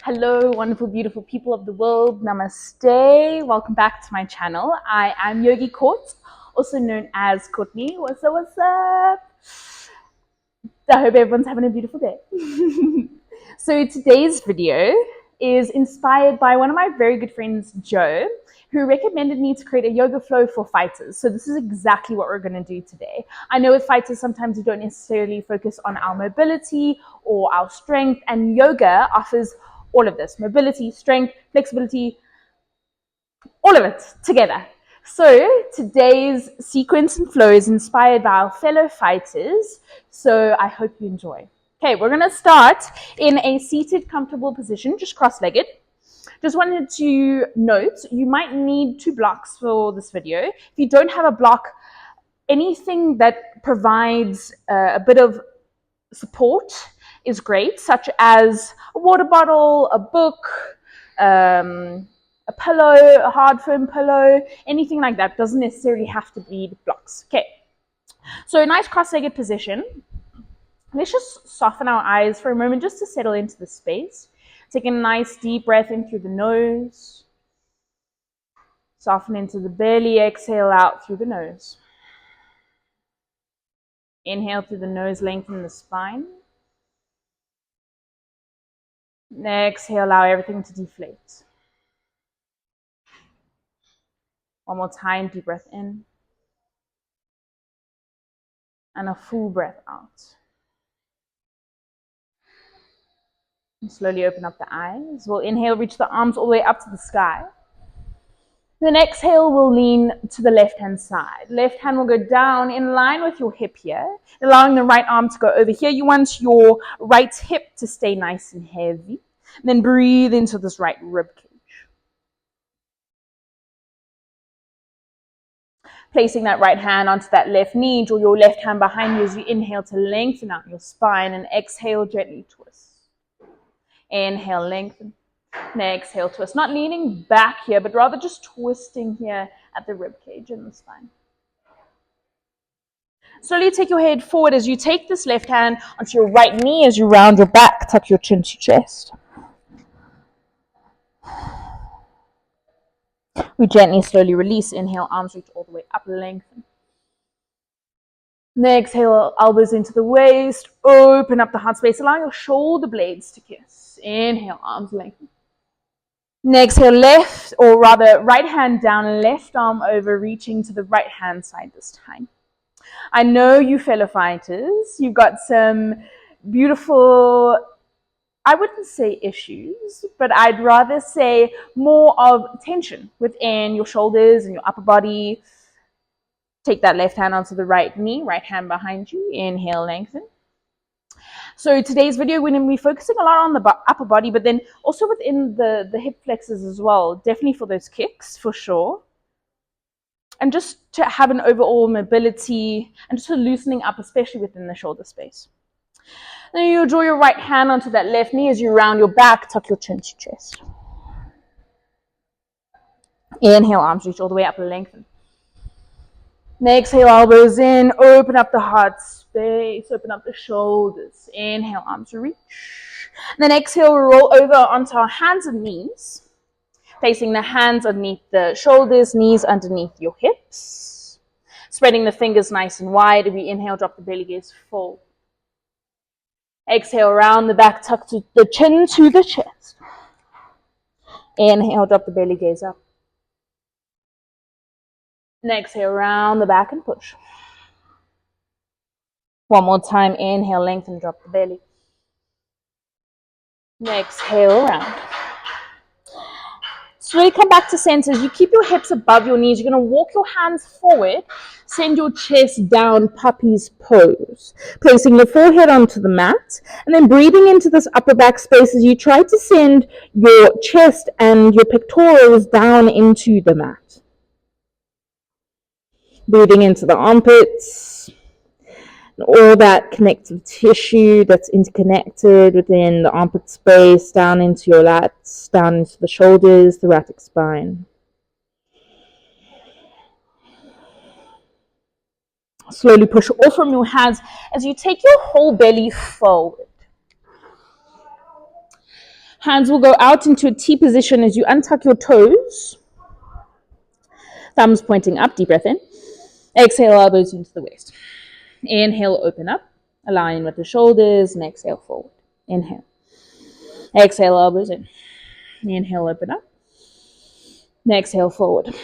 Hello, wonderful, beautiful people of the world. Namaste. Welcome back to my channel. I am Yogi Court, also known as Courtney. What's up, what's up? I hope everyone's having a beautiful day. So today's video is inspired by one of my very good friends, Joe, who recommended me to create a yoga flow for fighters. So this is exactly what we're going to do today. I know with fighters, sometimes we don't necessarily focus on our mobility or our strength, and yoga offers all of this: mobility, strength, flexibility, all of it together. So today's sequence and flow is inspired by our fellow fighters. So I hope you enjoy. Okay, we're going to start in a seated, comfortable position, just cross-legged. Just wanted to note, you might need 2 blocks for this video. If you don't have a block, anything that provides a bit of support is great, such as a water bottle, a book, a pillow, a hard foam pillow, anything like that. Doesn't necessarily have to be the blocks. Okay, so a nice cross-legged position. Let's just soften our eyes for a moment just to settle into the space. Take a nice deep breath in through the nose. Soften into the belly, exhale out through the nose. Inhale through the nose, lengthen the spine. Exhale, allow everything to deflate. One more time, deep breath in. And a full breath out. And slowly open up the eyes. We'll inhale, reach the arms all the way up to the sky. Then exhale, we'll lean to the left-hand side. Left hand will go down in line with your hip here, allowing the right arm to go over here. You want your right hip to stay nice and heavy. And then breathe into this right rib cage. Placing that right hand onto that left knee, draw your left hand behind you as you inhale to lengthen out your spine, and exhale, gently twist. Inhale, lengthen. And exhale, twist. Not leaning back here, but rather just twisting here at the rib cage and the spine. Slowly take your head forward as you take this left hand onto your right knee as you round your back, tuck your chin to your chest. We gently, slowly release. Inhale, arms reach all the way up, lengthen. Next, exhale, elbows into the waist, open up the heart space, allow your shoulder blades to kiss. Inhale, arms lengthen. Next, exhale, left, or rather right hand down, left arm over, reaching to the right hand side this time. I know you fellow fighters, you've got some beautiful, I wouldn't say issues, but I'd rather say more of tension within your shoulders and your upper body. Take that left hand onto the right knee, right hand behind you. Inhale, lengthen. So today's video, we're going to be focusing a lot on the upper body, but then also within the hip flexors as well. Definitely for those kicks, for sure. And just to have an overall mobility and just a loosening up, especially within the shoulder space. Then you'll draw your right hand onto that left knee as you round your back, tuck your chin to your chest. Inhale, arms reach all the way up, lengthen. Next, exhale, elbows in, open up the heart space, open up the shoulders. Inhale, arms reach. Then exhale, roll over onto our hands and knees, placing the hands underneath the shoulders, knees underneath your hips. Spreading the fingers nice and wide. If we inhale, drop the belly gaze forward. Exhale, round the back, tuck the chin to the chest. Inhale, drop the belly gaze up. Exhale, round the back and push. One more time, inhale, lengthen, drop the belly. Exhale, round. Slowly come back to center. As you keep your hips above your knees, you're going to walk your hands forward, send your chest down, puppy's pose. Placing your forehead onto the mat, and then breathing into this upper back space as you try to send your chest and your pectorals down into the mat. Breathing into the armpits, and all that connective tissue that's interconnected within the armpit space, down into your lats, down into the shoulders, thoracic spine. Slowly push off from your hands as you take your whole belly forward. Hands will go out into a T position as you untuck your toes. Thumbs pointing up, deep breath in. Exhale, elbows into the waist. Inhale, open up. Align with the shoulders and exhale forward. Inhale. Exhale, elbows in. Inhale, open up. Exhale, forward.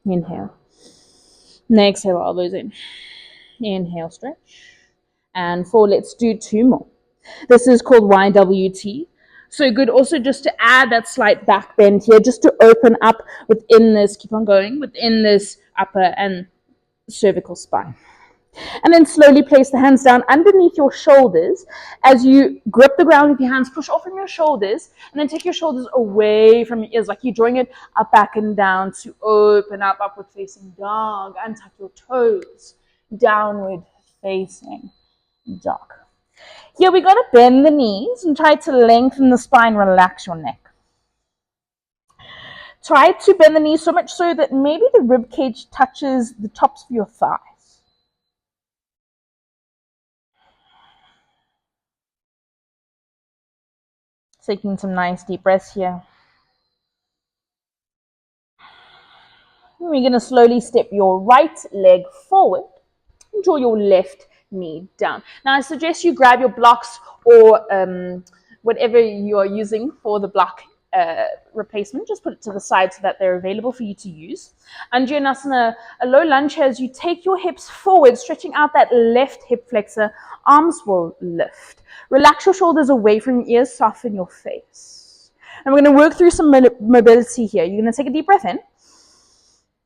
Inhale. Exhale, elbows in. Inhale, stretch. And forward. Let's do 2 more. This is called YWT. So good also just to add that slight back bend here, just to open up within this, keep on going, within this upper and cervical spine. And then slowly place the hands down underneath your shoulders as you grip the ground with your hands, push off from your shoulders, and then take your shoulders away from your ears, like you're drawing it up, back, and down to open up, upward facing dog. Untuck your toes, downward facing dog. Here we got to bend the knees and try to lengthen the spine, relax your neck. Try to bend the knees so much so that maybe the rib cage touches the tops of your thighs. Taking some nice deep breaths here. And we're going to slowly step your right leg forward and draw your left knee down. Now I suggest you grab your blocks or whatever you are using for the block replacement. Just put it to the side so that they're available for you to use. Anjanasana, a low lunge here as you take your hips forward, stretching out that left hip flexor. Arms will lift. Relax your shoulders away from your ears, soften your face. And we're going to work through some mobility here. You're going to take a deep breath in.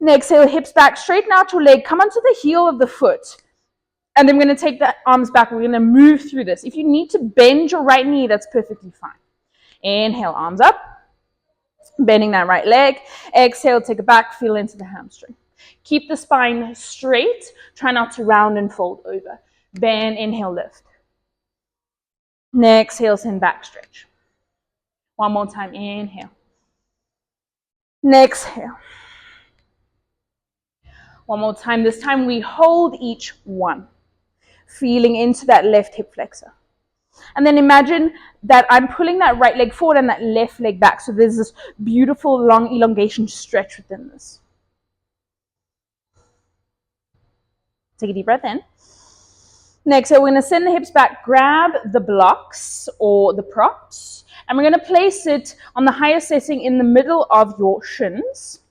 And exhale, hips back, straighten out your leg, come onto the heel of the foot. And then we're going to take the arms back. We're going to move through this. If you need to bend your right knee, that's perfectly fine. Inhale, arms up. Bending that right leg. Exhale, take it back, feel into the hamstring. Keep the spine straight. Try not to round and fold over. Bend, inhale, lift. Exhale, send back, stretch. One more time, inhale. Exhale. One more time. This time we hold each one. Feeling into that left hip flexor. And then imagine that I'm pulling that right leg forward and that left leg back. So there's this beautiful long elongation stretch within this. Take a deep breath in. Next, so we're going to send the hips back, grab the blocks or the props, and we're going to place it on the highest setting in the middle of your shins,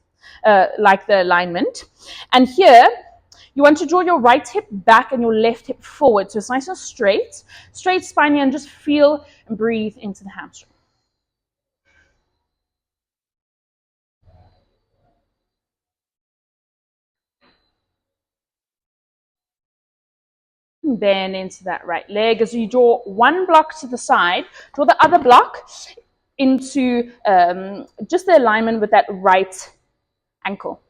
like the alignment. And here, you want to draw your right hip back and your left hip forward. So it's nice and straight spine here, and just feel and breathe into the hamstring. Bend into that right leg. As you draw one block to the side, draw the other block into just the alignment with that right ankle.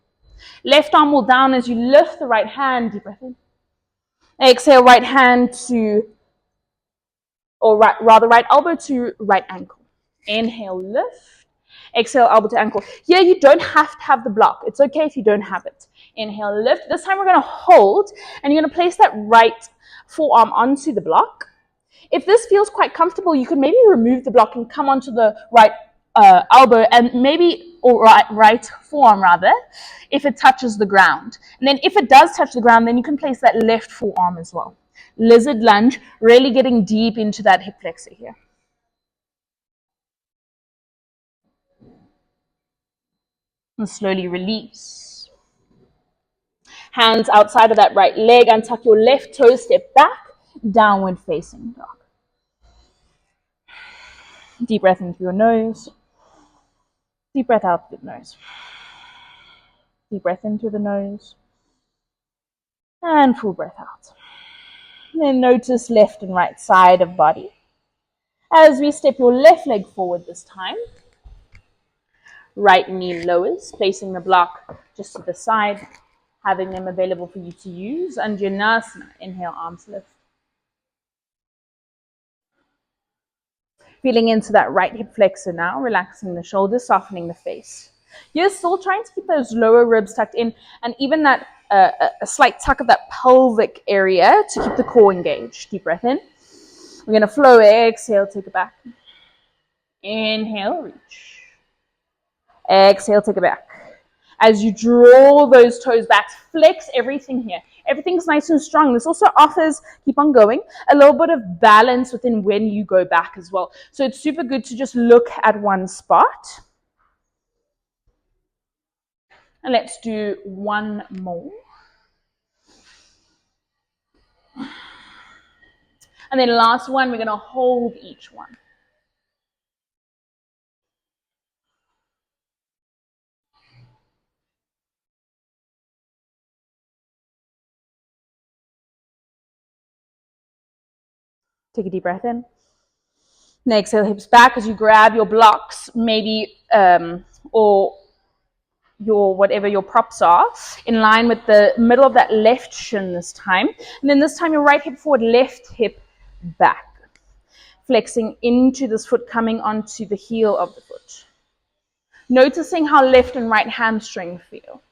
Left arm will down as you lift the right hand. Deep breath in. Exhale, right hand to, or right elbow to right ankle. Inhale, lift. Exhale, elbow to ankle. Here you don't have to have the block. It's okay if you don't have it. Inhale, lift. This time we're going to hold, and you're going to place that right forearm onto the block. If this feels quite comfortable, you could maybe remove the block and come onto the right elbow and maybe, or right forearm rather, if it touches the ground. And then if it does touch the ground, then you can place that left forearm as well. Lizard lunge, really getting deep into that hip flexor here. And slowly release. Hands outside of that right leg, untuck your left toe, step back, downward facing dog. Deep breath in through your nose. Deep breath out through the nose. Deep breath in through the nose. And full breath out. And then notice left and right side of body. As we step your left leg forward this time. Right knee lowers, placing the block just to the side, having them available for you to use. Anjanasana, inhale, arms lift. Feeling into that right hip flexor now, relaxing the shoulders, softening the face. You're still trying to keep those lower ribs tucked in, and even that a slight tuck of that pelvic area to keep the core engaged. Deep breath in. We're going to flow, exhale, take it back. Inhale, reach. Exhale, take it back. As you draw those toes back, flex everything here. Everything's nice and strong. This also offers, keep on going, a little bit of balance within when you go back as well. So it's super good to just look at one spot. And let's do one more. And then last one, we're going to hold each one. Take a deep breath in. And exhale, hips back as you grab your blocks, maybe, or your whatever your props are, in line with the middle of that left shin this time. And then this time your right hip forward, left hip back. Flexing into this foot, coming onto the heel of the foot. Noticing how left and right hamstring feel.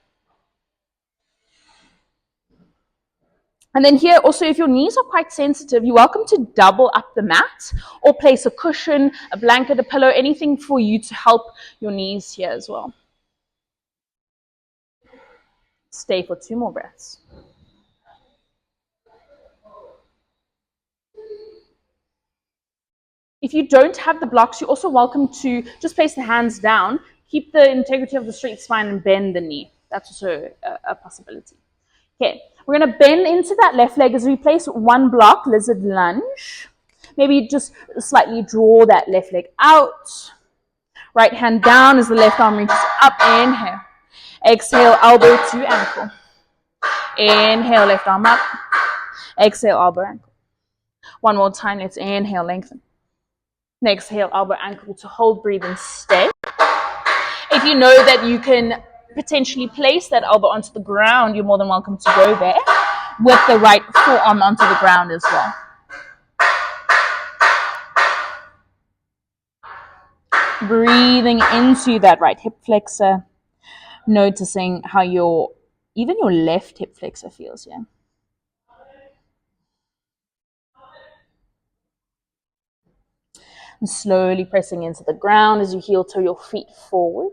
And then here also, if your knees are quite sensitive, you're welcome to double up the mat or place a cushion, a blanket, a pillow, anything for you to help your knees here as well. Stay for 2 more breaths. If you don't have the blocks, you're also welcome to just place the hands down, keep the integrity of the straight spine and bend the knee. That's also a possibility. Okay, we're going to bend into that left leg as we place one block, lizard lunge. Maybe just slightly draw that left leg out. Right hand down as the left arm reaches up. Inhale. Exhale, elbow to ankle. Inhale, left arm up. Exhale, elbow, ankle. One more time, let's inhale, lengthen. Exhale, elbow, ankle to hold, breathe, and stay. If you know that you can potentially place that elbow onto the ground, you're more than welcome to go there with the right forearm onto the ground as well. Breathing into that right hip flexor, noticing how even your left hip flexor feels here. And slowly pressing into the ground as you heel toe your feet forward.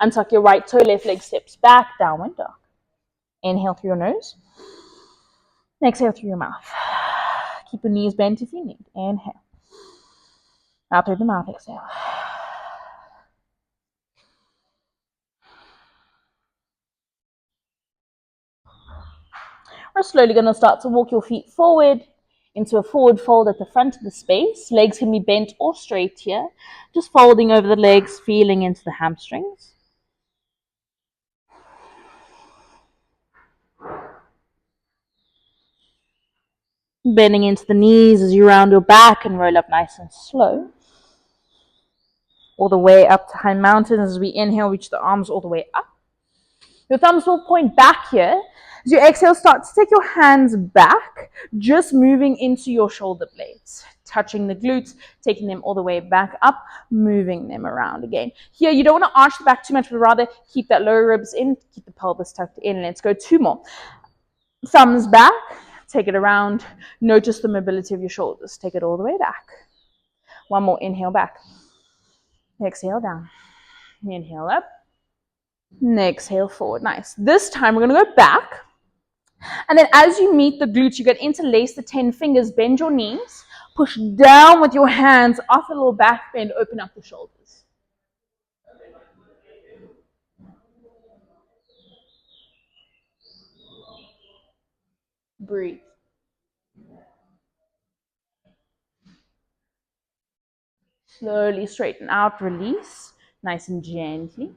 Untuck your right toe, left leg steps back, downward dog. Inhale through your nose. Exhale through your mouth. Keep your knees bent if you need. Inhale. Out through the mouth, exhale. We're slowly going to start to walk your feet forward into a forward fold at the front of the space. Legs can be bent or straight here. Just folding over the legs, feeling into the hamstrings. Bending into the knees as you round your back and roll up nice and slow. All the way up to high mountain as we inhale, reach the arms all the way up. Your thumbs will point back here. As you exhale, start to take your hands back, just moving into your shoulder blades, touching the glutes, taking them all the way back up, moving them around again. Here, you don't want to arch the back too much, but rather keep that lower ribs in, keep the pelvis tucked in. Let's go 2 more. Thumbs back, take it around. Notice the mobility of your shoulders. Take it all the way back. 1 more, inhale back. Exhale down. Inhale up. Exhale forward. Nice. This time we're going to go back. And then as you meet the glutes, you get interlace the 10 fingers, bend your knees, push down with your hands, off a little back bend, open up the shoulders. Breathe. Slowly straighten out, release, nice and gently.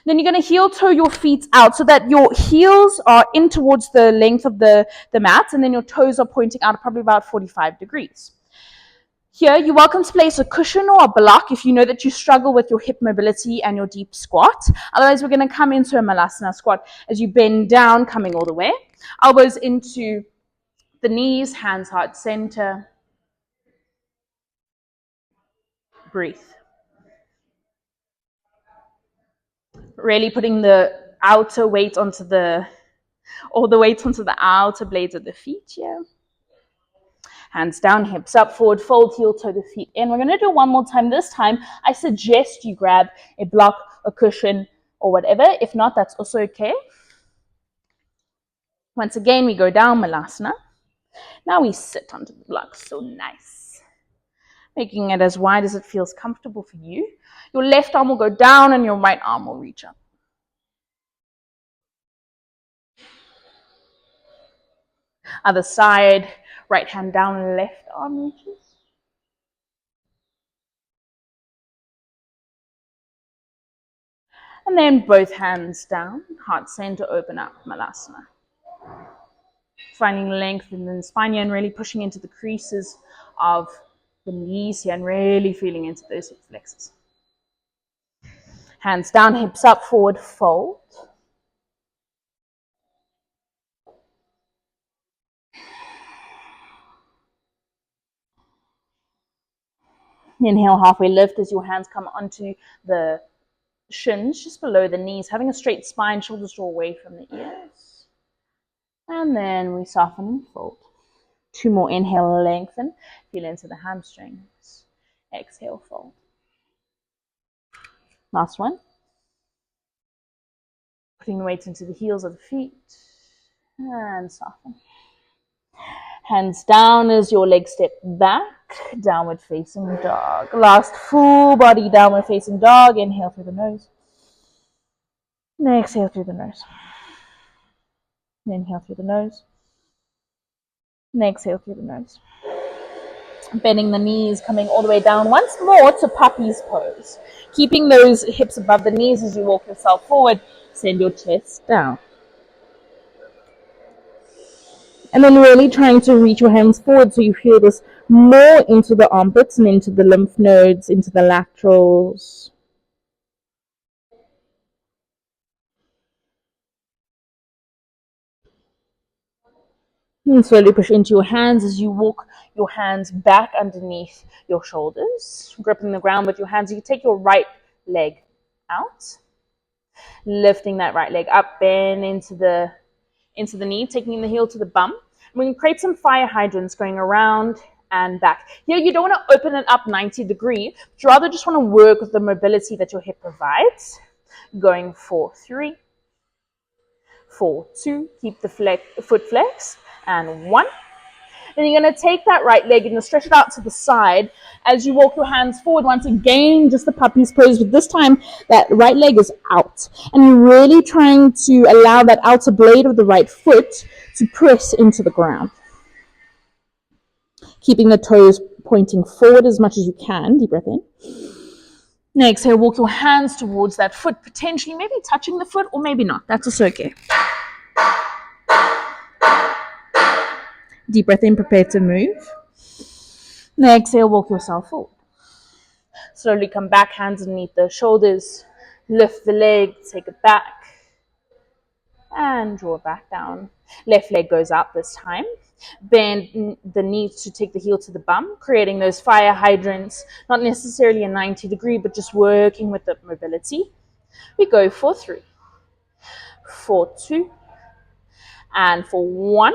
Then you're going to heel toe your feet out so that your heels are in towards the length of the mat, and then your toes are pointing out probably about 45 degrees. Here, you're welcome to place a cushion or a block if you know that you struggle with your hip mobility and your deep squat. Otherwise, we're going to come into a malasana squat as you bend down, coming all the way. Elbows into the knees, hands heart center. Breathe. Really putting the outer weight onto the outer blades of the feet here. Hands down, hips up, forward fold, heel toe the feet in. We're going to do one more time. This time, I suggest you grab a block, a cushion, or whatever. If not, that's also okay. Once again, we go down, Malasana. Now we sit onto the block. So nice. Making it as wide as it feels comfortable for you. Your left arm will go down and your right arm will reach up. Other side, right hand down, left arm reaches. And then both hands down, heart center open up, Malasana. Finding length in the spine here and really pushing into the creases of the knees here and really feeling into those hip flexors. Hands down, hips up, forward fold. Inhale, halfway lift as your hands come onto the shins, just below the knees, having a straight spine, shoulders draw away from the ears. And then we soften and fold. 2 more, inhale, lengthen, feel into the hamstrings. Exhale, fold. Last one. Putting the weight into the heels of the feet and soften. Hands down as your legs step back, downward facing dog. Last full body downward facing dog. Inhale through the nose. Exhale through the nose. Inhale through the nose. Exhale through the nose. Bending the knees, coming all the way down once more to puppy's pose. Keeping those hips above the knees as you walk yourself forward. Send your chest down. And then really trying to reach your hands forward so you feel this more into the armpits and into the lymph nodes, into the laterals. And slowly push into your hands as you walk your hands back underneath your shoulders, gripping the ground with your hands. You take your right leg out, lifting that right leg up, bend into the knee, taking the heel to the bum. We're going to create some fire hydrants going around and back. Here, you don't want to open it up 90 degrees, but you rather just want to work with the mobility that your hip provides. Going 4, 3, 4, 2, keep the foot flex, and 1. Then you're going to take that right leg and stretch it out to the side as you walk your hands forward. Once again, just the puppy's pose, but this time that right leg is out. And you're really trying to allow that outer blade of the right foot to press into the ground. Keeping the toes pointing forward as much as you can. Deep breath in. Next, exhale, walk your hands towards that foot, potentially maybe touching the foot or maybe not. That's also okay. Deep breath in, prepare to move. Now exhale, walk yourself forward. Slowly come back, hands underneath the shoulders. Lift the leg, take it back. And draw it back down. Left leg goes up this time. Bend the knees to take the heel to the bum, creating those fire hydrants. Not necessarily a 90 degree, but just working with the mobility. We go for 3, 4, 2, and for 1.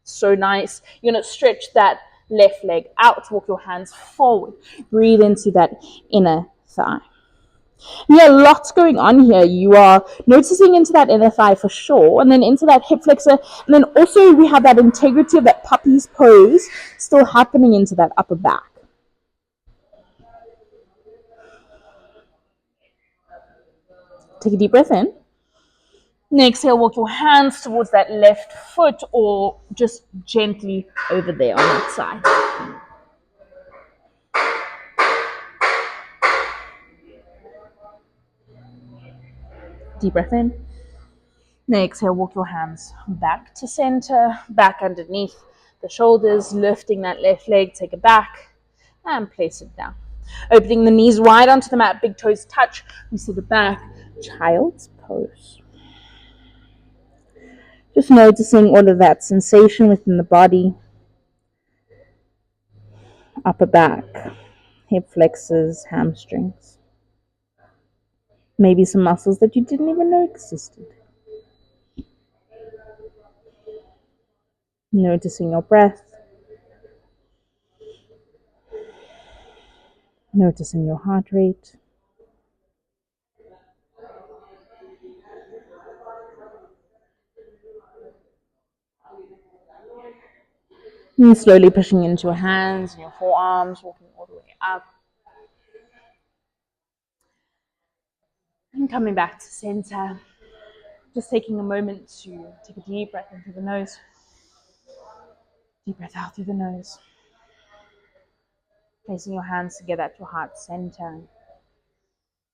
So nice. You're going to stretch that left leg out. Walk your hands forward. Breathe into that inner thigh. Yeah, lots going on here. You are noticing into that inner thigh for sure, and then into that hip flexor. And then also we have that integrity of that puppy's pose still happening into that upper back. Take a deep breath in. Next, exhale, walk your hands towards that left foot or just gently over there on that side. Deep breath in. Next, exhale, walk your hands back to center, back underneath the shoulders, lifting that left leg, take it back, and place it down. Opening the knees wide onto the mat, big toes touch. We sit it back, child's pose. Just noticing all of that sensation within the body. Upper back, hip flexors, hamstrings. Maybe some muscles that you didn't even know existed. Noticing your breath. Noticing your heart rate. And slowly pushing into your hands and your forearms, walking all the way up. And coming back to center. Just taking a moment to take a deep breath in through the nose. Deep breath out through the nose. Placing your hands together at your heart center.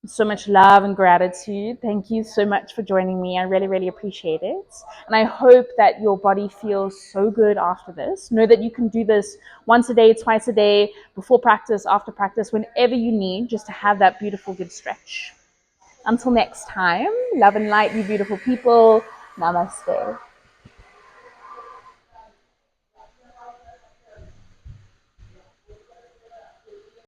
So much love and gratitude. Thank you so much for joining me. I really, really appreciate it. And I hope that your body feels so good after this. Know that you can do this once a day, twice a day, before practice, after practice, whenever you need, just to have that beautiful, good stretch. Until next time, love and light, you beautiful people. Namaste.